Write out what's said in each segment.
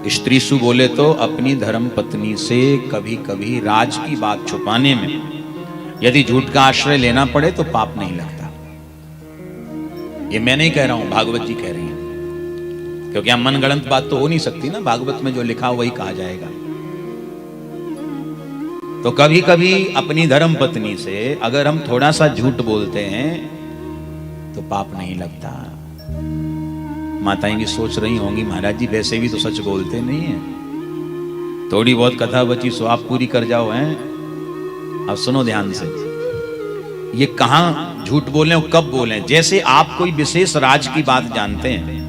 स्त्रीसु बोले तो अपनी धर्म पत्नी से कभी कभी राज की बात छुपाने में यदि झूठ का आश्रय लेना पड़े तो पाप नहीं लगता। ये मैं नहीं कह रहा हूं, भागवत जी कह रही हैं, क्योंकि हम मनगढ़ंत बात तो हो नहीं सकती ना, भागवत में जो लिखा वही कहा जाएगा। तो कभी कभी अपनी धर्म पत्नी से अगर हम थोड़ा सा झूठ बोलते हैं तो पाप नहीं लगता। माताएं भी सोच रही होंगी महाराज जी वैसे भी तो सच बोलते नहीं है, थोड़ी बहुत कथा बची सो आप पूरी कर जाओ हैं। अब सुनो ध्यान से, ये कहां झूठ बोले और कब बोले। जैसे आप कोई विशेष राज की बात जानते हैं,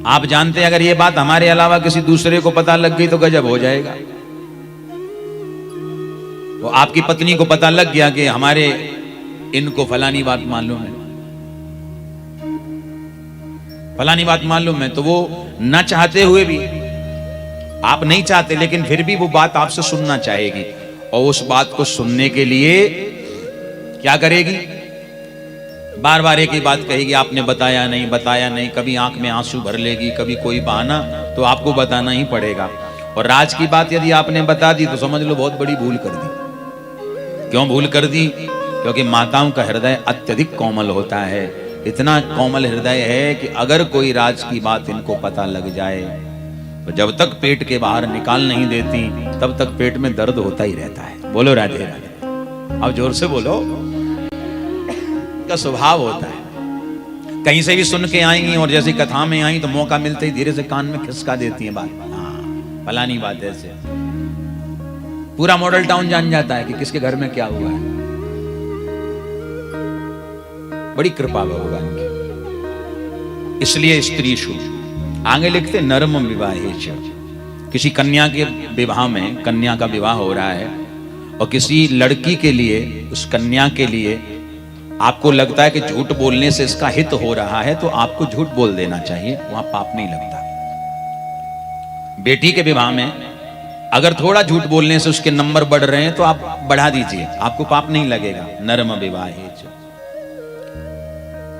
आप जानते हैं अगर ये बात हमारे अलावा किसी दूसरे को पता लग गई तो गजब हो जाएगा। वो आपकी पत्नी को पता लग गया कि हमारे इनको फलानी बात मालूम है, फलानी बात मालूम है, तो वो न चाहते हुए भी, आप नहीं चाहते लेकिन फिर भी वो बात आपसे सुनना चाहेगी, और उस बात को सुनने के लिए क्या करेगी, बार बार एक ही बात कहेगी, आपने बताया नहीं बताया नहीं। कभी आंख में आंसू भर लेगी, कभी कोई बहाना, तो आपको बताना ही पड़ेगा। और राज की बात यदि आपने बता दी तो समझ लो बहुत बड़ी भूल कर दी। क्यों भूल कर दी? क्योंकि माताओं का हृदय अत्यधिक कोमल होता है। इतना कोमल हृदय है कि अगर कोई राज की बात इनको पता लग जाए तो जब तक पेट के बाहर निकाल नहीं देती तब तक पेट में दर्द होता ही रहता है। बोलो राधे राधे, अब जोर से बोलो। का स्वभाव होता है, कहीं से भी सुन के आएंगी और जैसी कथा में आई तो मौका मिलते ही धीरे से कान में खिसका देती हैं बात। हाँ फलानी बात ऐसे, पूरा मॉडल टाउन जान जाता है कि किसके घर में क्या हुआ है। बड़ी कृपा भगवान की। इसलिए स्त्रीषु आगे लिखते नरम विवाहेच, किसी कन्या के विवाह में, कन्या का विवाह हो रहा है और किसी लड़की के लिए, उस कन्या के लिए आपको लगता है कि झूठ बोलने से इसका हित हो रहा है तो आपको झूठ बोल देना चाहिए, वहां पाप नहीं लगता। बेटी के विवाह में अगर थोड़ा झूठ बोलने से उसके नंबर बढ़ रहे हैं तो आप बढ़ा दीजिए, आपको पाप नहीं लगेगा। नरम विवाहेच।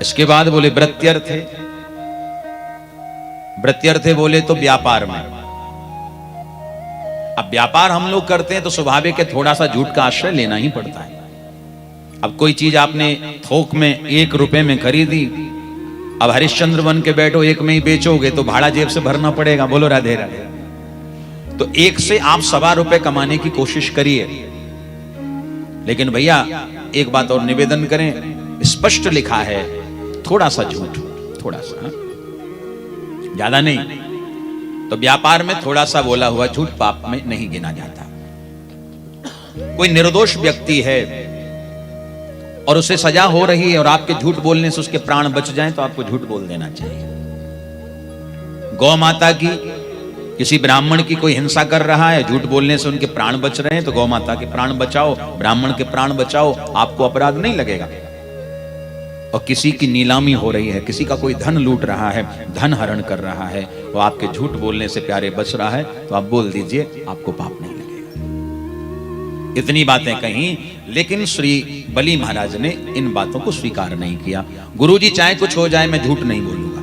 इसके बाद बोले वृत्यर्थे। वृत्यर्थे बोले तो व्यापार में। अब व्यापार हम लोग करते हैं तो स्वाभाविक है थोड़ा सा झूठ का आश्रय लेना ही पड़ता है। अब कोई चीज आपने थोक में 1 रुपए में खरीदी, अब हरिश्चंद्र बन के बैठो 1 में ही बेचोगे तो भाड़ा जेब से भरना पड़ेगा। बोलो राधे राधे। तो 1 से आप 1.25 रुपए कमाने की कोशिश करिए, लेकिन भैया एक बात और निवेदन करें, स्पष्ट लिखा है थोड़ा सा झूठ, थोड़ा सा, ज्यादा नहीं। तो व्यापार में थोड़ा सा बोला हुआ झूठ पाप में नहीं गिना जाता। कोई निर्दोष व्यक्ति है और उसे सजा हो रही है और आपके झूठ बोलने से उसके प्राण बच जाएं तो आपको झूठ बोल देना चाहिए। गौ माता की, किसी ब्राह्मण की कोई हिंसा कर रहा है, झूठ बोलने से उनके प्राण बच रहे हैं तो गौ माता के प्राण बचाओ, ब्राह्मण के प्राण बचाओ, आपको अपराध नहीं लगेगा। और किसी की नीलामी हो रही है, किसी का कोई धन लूट रहा है, धन हरण कर रहा है, वो आपके झूठ बोलने से प्यारे बच रहा है तो आप बोल दीजिए, आपको पाप नहीं लगेगा। इतनी बातें कहीं, लेकिन श्री बलि महाराज ने इन बातों को स्वीकार नहीं किया। गुरुजी चाहे कुछ हो जाए मैं झूठ नहीं बोलूंगा।